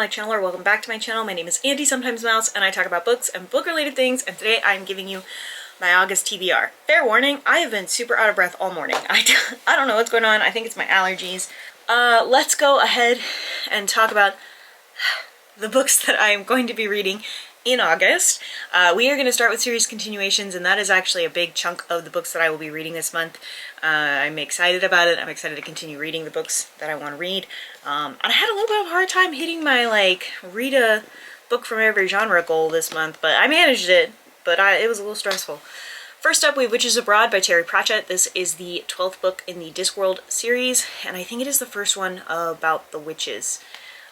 channel or welcome back to my channel. My name is Andy, sometimes Mouse, and I talk about books and book-related things, and today I'm giving you my August TBR. Fair warning, I have been super out of breath all morning. I don't know what's going on. I think it's my allergies. Let's go ahead and talk about the books that I am going to be reading in August. We are going to start with series continuations, and that is actually a big chunk of the books that I will be reading this month. I'm excited about it. I'm excited to continue reading the books that I want to read. And I had a little bit of a hard time hitting my, read a book from every genre goal this month, but I managed it, but it was a little stressful. First up, we have Witches Abroad by Terry Pratchett. This is the 12th book in the Discworld series, and I think it is the first one about the witches.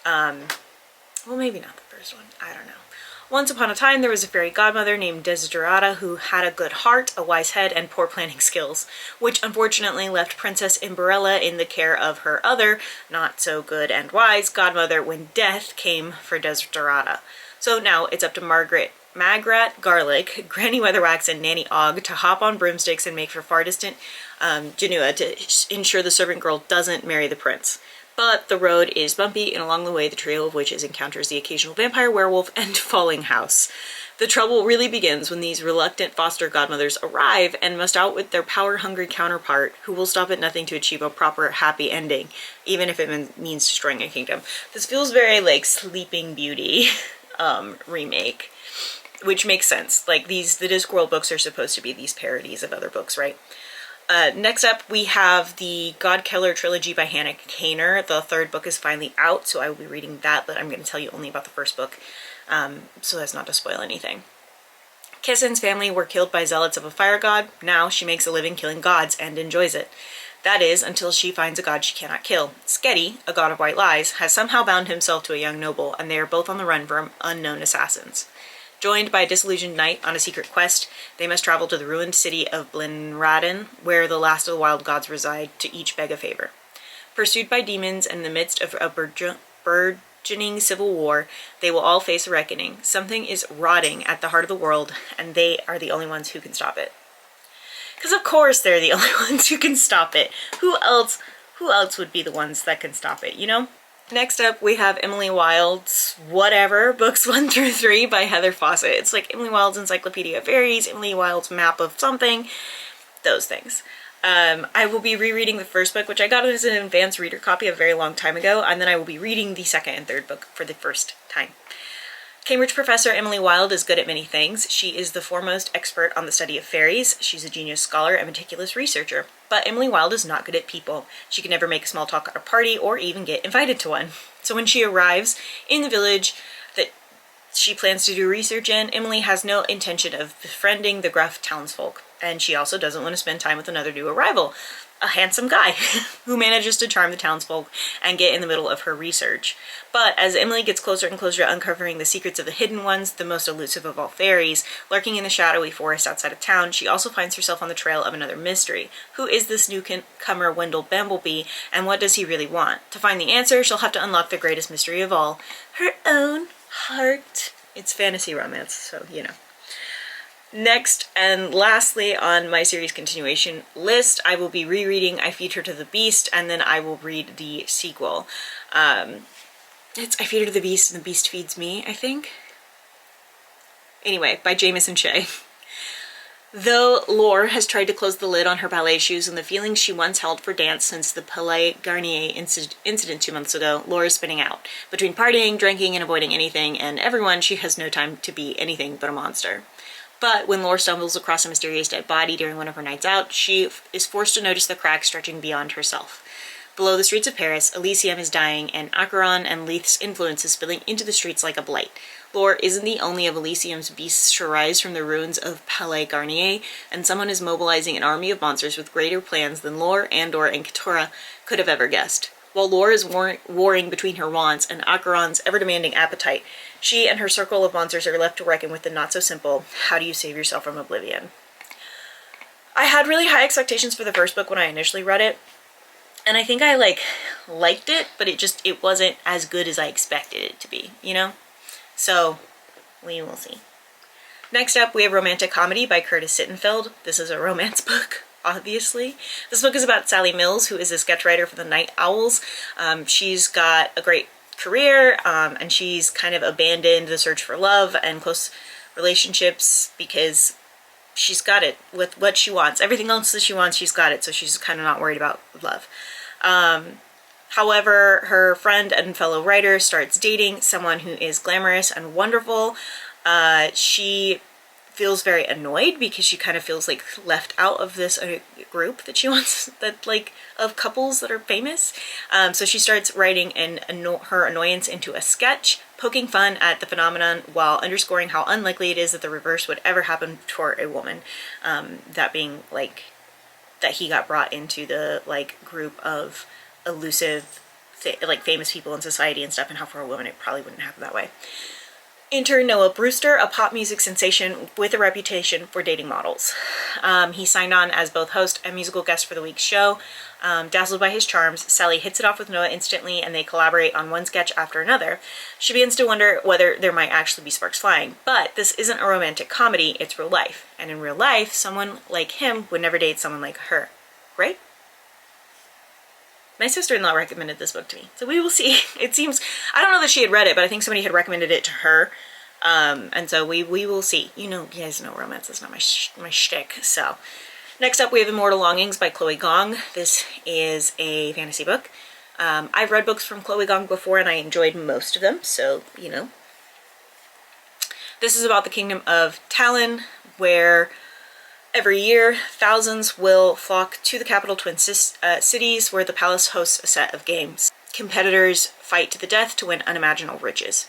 Well, maybe not the first one. I don't know. Once upon a time, there was a fairy godmother named Desiderata who had a good heart, a wise head, and poor planning skills, which unfortunately left Princess Imberella in the care of her other, not so good and wise, godmother when death came for Desiderata. So now it's up to Magrat Garlick, Granny Weatherwax, and Nanny Og to hop on broomsticks and make for far distant Genua to ensure the servant girl doesn't marry the prince. But the road is bumpy, and along the way the trio of witches encounters the occasional vampire, werewolf, and falling house. The trouble really begins when these reluctant foster godmothers arrive and must outwit their power-hungry counterpart, who will stop at nothing to achieve a proper happy ending, even if it means destroying a kingdom. This feels very like Sleeping Beauty remake, which makes sense. The Discworld books are supposed to be these parodies of other books, right? Next up, we have the God Killer trilogy by Hannah Kaner. The third book is finally out, so I will be reading that, but I'm going to tell you only about the first book, so as not to spoil anything. Kissen's family were killed by zealots of a fire god. Now she makes a living killing gods and enjoys it. That is, until she finds a god she cannot kill. Sketty, a god of white lies, has somehow bound himself to a young noble, and they are both on the run from unknown assassins. Joined by a disillusioned knight on a secret quest, they must travel to the ruined city of Blenraden, where the last of the wild gods reside, to each beg a favor. Pursued by demons and in the midst of a burgeoning civil war, they will all face a reckoning. Something is rotting at the heart of the world, and they are the only ones who can stop it. Because of course they're the only ones who can stop it. Who else would be the ones that can stop it, you know? Next up, we have Emily Wilde's Whatever, books 1 through 3 by Heather Fawcett. It's like Emily Wilde's Encyclopedia of Fairies, Emily Wilde's Map of Something, those things. I will be rereading the first book, which I got as an advanced reader copy a very long time ago, and then I will be reading the second and third book for the first time. Cambridge professor Emily Wilde is good at many things. She is the foremost expert on the study of fairies. She's a genius scholar and meticulous researcher. But Emily Wilde is not good at people. She can never make small talk at a party or even get invited to one. So when she arrives in the village that she plans to do research in, Emily has no intention of befriending the gruff townsfolk. And she also doesn't want to spend time with another new arrival, a handsome guy who manages to charm the townsfolk and get in the middle of her research. But as Emily gets closer and closer to uncovering the secrets of the hidden ones, the most elusive of all fairies, lurking in the shadowy forest outside of town, she also finds herself on the trail of another mystery. Who is this newcomer Wendell Bumblebee, and what does he really want? To find the answer, she'll have to unlock the greatest mystery of all, her own heart. It's fantasy romance, so you know. Next and lastly on my series continuation list, I will be rereading I Feed Her to the Beast, and then I will read the sequel. It's I Feed Her to the Beast and the Beast Feeds Me, I think. Anyway, by Jamieson Shea. Though Laure has tried to close the lid on her ballet shoes and the feelings she once held for dance since the Palais Garnier incident 2 months ago, Laure is spinning out. Between partying, drinking, and avoiding anything and everyone, she has no time to be anything but a monster. But when Laure stumbles across a mysterious dead body during one of her nights out, she is forced to notice the cracks stretching beyond herself. Below the streets of Paris, Elysium is dying, and Acheron and Leith's influence is spilling into the streets like a blight. Laure isn't the only of Elysium's beasts to rise from the ruins of Palais Garnier, and someone is mobilizing an army of monsters with greater plans than Laure, Andor, and Keturah could have ever guessed. While Laure is warring between her wants and Acheron's ever-demanding appetite, she and her circle of monsters are left to reckon with the not-so-simple, how do you save yourself from oblivion? I had really high expectations for the first book when I initially read it, and I think I liked it, but it wasn't as good as I expected it to be, you know? So, we will see. Next up, we have Romantic Comedy by Curtis Sittenfeld. This is a romance book, obviously. This book is about Sally Mills, who is a sketch writer for the Night Owls. She's got a great career, and she's kind of abandoned the search for love and close relationships because she's got it with what she wants. Everything else that she wants, she's got it, so she's kind of not worried about love. However, her friend and fellow writer starts dating someone who is glamorous and wonderful. She feels very annoyed because she kind of feels like left out of this group that she wants, that like of couples that are famous. So she starts writing her annoyance into a sketch, poking fun at the phenomenon while underscoring how unlikely it is that the reverse would ever happen for a woman. That being like that he got brought into the like group of elusive like famous people in society and stuff, and how for a woman it probably wouldn't happen that way. Enter Noah Brewster, a pop music sensation with a reputation for dating models. He signed on as both host and musical guest for the week's show. Dazzled by his charms, Sally hits it off with Noah instantly, and they collaborate on one sketch after another. She begins to wonder whether there might actually be sparks flying. But this isn't a romantic comedy, it's real life. And in real life, someone like him would never date someone like her. Right? My sister-in-law recommended this book to me, so we will see. It seems, I don't know that she had read it, but I think somebody had recommended it to her, and so we will see. You guys know romance is not my shtick. So next up we have Immortal Longings by Chloe Gong. This is a fantasy book. I've read books from Chloe Gong before and I enjoyed most of them, so This is about the kingdom of Talon, where every year, thousands will flock to the capital twin cities where the palace hosts a set of games. Competitors fight to the death to win unimaginable riches.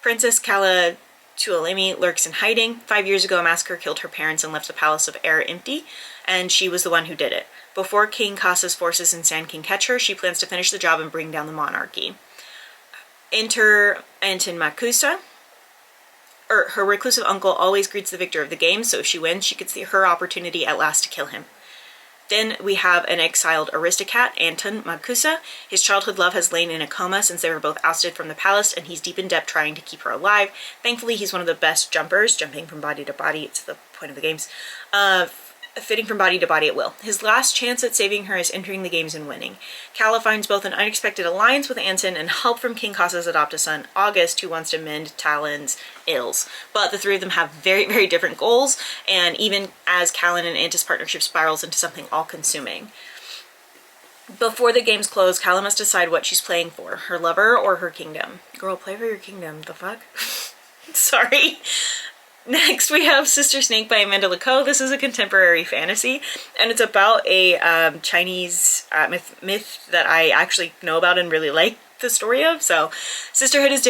Princess Kala Tuolimi lurks in hiding. 5 years ago, a massacre killed her parents and left the palace of Air empty, and she was the one who did it. Before King Kasa's forces in Sand King catch her, she plans to finish the job and bring down the monarchy. Enter Anton Makusa. Her reclusive uncle always greets the victor of the game, so if she wins, she could see her opportunity at last to kill him. Then we have an exiled aristocrat, Anton Makusa. His childhood love has lain in a coma since they were both ousted from the palace, and he's deep in debt trying to keep her alive. Thankfully, he's one of the best jumpers, jumping from body to body. It's the point of the games. Fitting from body to body at will. His last chance at saving her is entering the games and winning. Kala finds both an unexpected alliance with Anton and help from King Kasa's adopted son, August, who wants to mend Talon's ills. But the three of them have very, very different goals, and even as Callan and Anta's partnership spirals into something all-consuming. Before the games close, Kala must decide what she's playing for, her lover or her kingdom. Girl, play for your kingdom, the fuck? Sorry. Next, we have Sister Snake by Amanda Lecoe. This is a contemporary fantasy, and it's about a Chinese myth that I actually know about and really like the story of. So, sisterhood is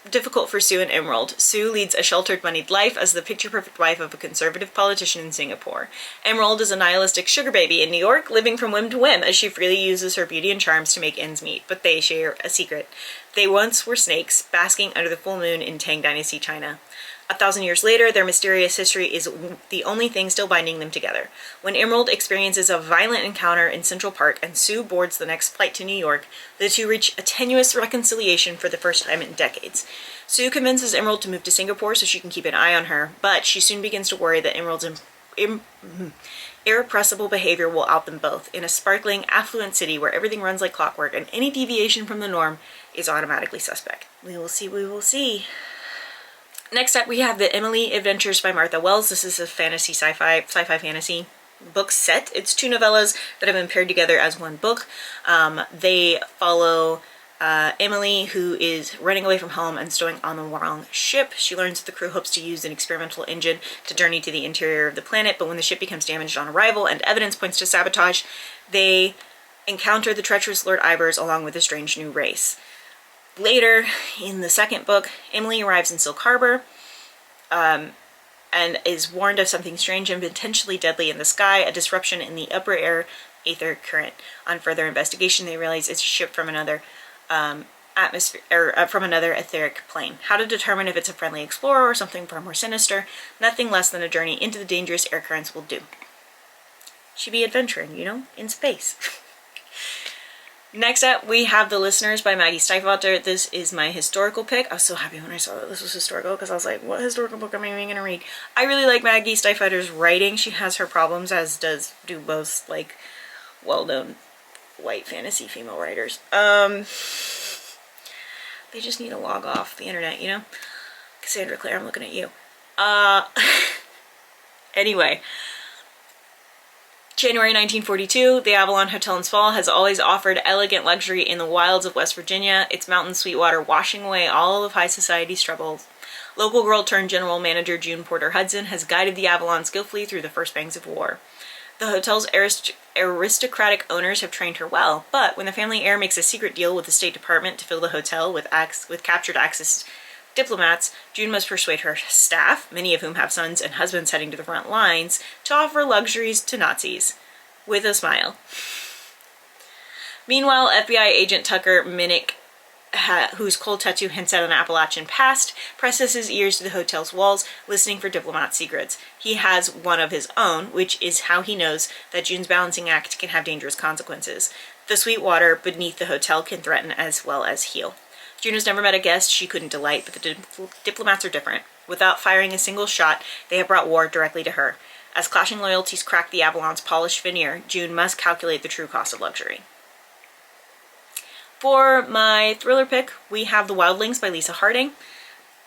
difficult for Sue and Emerald. Sue leads a sheltered, moneyed life as the picture-perfect wife of a conservative politician in Singapore. Emerald is a nihilistic sugar baby in New York, living from whim to whim as she freely uses her beauty and charms to make ends meet, but they share a secret. They once were snakes, basking under the full moon in Tang Dynasty, China. 1,000 years later, their mysterious history is the only thing still binding them together. When Emerald experiences a violent encounter in Central Park and Sue boards the next flight to New York, the two reach a tenuous reconciliation for the first time in decades. Sue convinces Emerald to move to Singapore so she can keep an eye on her, but she soon begins to worry that Emerald's irrepressible behavior will out them both in a sparkling, affluent city where everything runs like clockwork and any deviation from the norm is automatically suspect. We will see, we will see. Next up, we have The Emily Adventures by Martha Wells. This is a fantasy sci-fi fantasy book set. It's two novellas that have been paired together as one book. They follow Emily, who is running away from home and stowing on the wrong ship. She learns that the crew hopes to use an experimental engine to journey to the interior of the planet, but when the ship becomes damaged on arrival and evidence points to sabotage, they encounter the treacherous Lord Ivers along with a strange new race. Later, in the second book, Emily arrives in Silk Harbor and is warned of something strange and potentially deadly in the sky, a disruption in the upper air ether current. On further investigation, they realize it's a ship from another from another etheric plane. How to determine if it's a friendly explorer or something far more sinister? Nothing less than a journey into the dangerous air currents will do. She be adventuring, in space. Next up, we have The Listeners by Maggie Stiefvater. This is my historical pick. I was so happy when I saw that this was historical because I was like, what historical book am I even going to read? I really like Maggie Stiefvater's writing. She has her problems, as do most, well-known white fantasy female writers. They just need to log off the internet, you know? Cassandra Clare, I'm looking at you. Anyway. January 1942, the Avalon Hotel in Fall has always offered elegant luxury in the wilds of West Virginia, its mountain Sweetwater washing away all of high society's troubles. Local girl turned general manager June Porter Hudson has guided the Avalon skillfully through the first pangs of war. The hotel's aristocratic owners have trained her well, but when the family heir makes a secret deal with the State Department to fill the hotel with captured Axis diplomats, June must persuade her staff, many of whom have sons and husbands heading to the front lines, to offer luxuries to Nazis. With a smile. Meanwhile, FBI agent Tucker Minnick, whose cold tattoo hints at an Appalachian past, presses his ears to the hotel's walls, listening for diplomat secrets. He has one of his own, which is how he knows that June's balancing act can have dangerous consequences. The sweet water beneath the hotel can threaten as well as heal. June has never met a guest she couldn't delight, but the diplomats are different. Without firing a single shot, they have brought war directly to her. As clashing loyalties crack the Avalon's polished veneer, June must calculate the true cost of luxury. For my thriller pick, we have The Wildlings by Lisa Harding.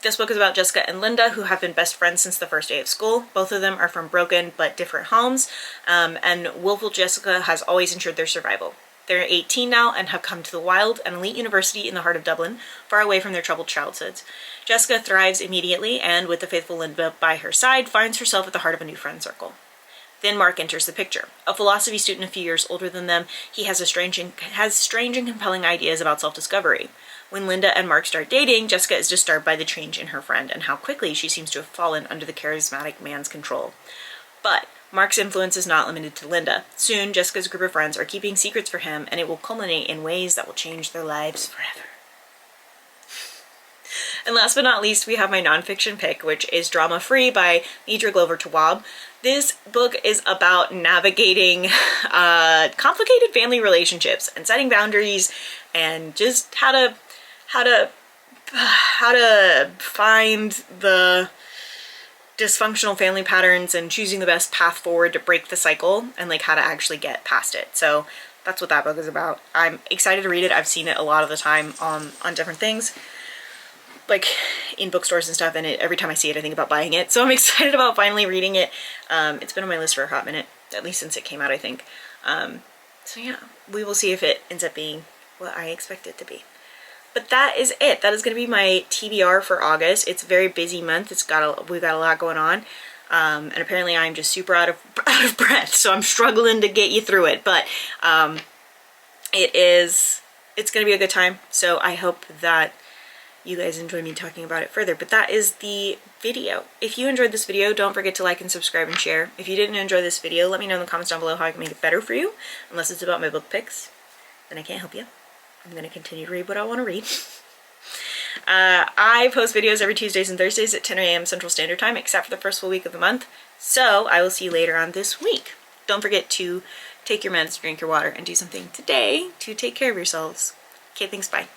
This book is about Jessica and Linda, who have been best friends since the first day of school. Both of them are from broken but different homes, and willful Jessica has always ensured their survival. They're 18 now and have come to the Wild, an elite university in the heart of Dublin, far away from their troubled childhoods. Jessica thrives immediately and, with the faithful Linda by her side, finds herself at the heart of a new friend circle. Then Mark enters the picture. A philosophy student a few years older than them, he has strange and compelling ideas about self-discovery. When Linda and Mark start dating, Jessica is disturbed by the change in her friend and how quickly she seems to have fallen under the charismatic man's control. But Mark's influence is not limited to Linda. Soon, Jessica's group of friends are keeping secrets for him, and it will culminate in ways that will change their lives forever. And last but not least, we have my nonfiction pick, which is Drama Free by Nedra Glover Tawwab. This book is about navigating complicated family relationships and setting boundaries and just how to find the dysfunctional family patterns and choosing the best path forward to break the cycle and like how to actually get past it. So that's what that book is about. I'm excited to read it. I've seen it a lot of the time on different things, like in bookstores and stuff, and every time I see it I think about buying it. So I'm excited about finally reading it. It's been on my list for a hot minute, at least since it came out, I think. So yeah, we will see if it ends up being what I expect it to be. But that is it. That is going to be my TBR for August. It's a very busy month. We've got a lot going on. And apparently I'm just super out of breath, so I'm struggling to get you through it. But it's going to be a good time. So I hope that you guys enjoy me talking about it further. But that is the video. If you enjoyed this video, don't forget to like and subscribe and share. If you didn't enjoy this video, let me know in the comments down below how I can make it better for you. Unless it's about my book picks, then I can't help you. I'm going to continue to read what I want to read. I post videos every Tuesdays and Thursdays at 10 a.m. Central Standard Time, except for the first full week of the month. So I will see you later on this week. Don't forget to take your meds, drink your water, and do something today to take care of yourselves. Okay, thanks, bye.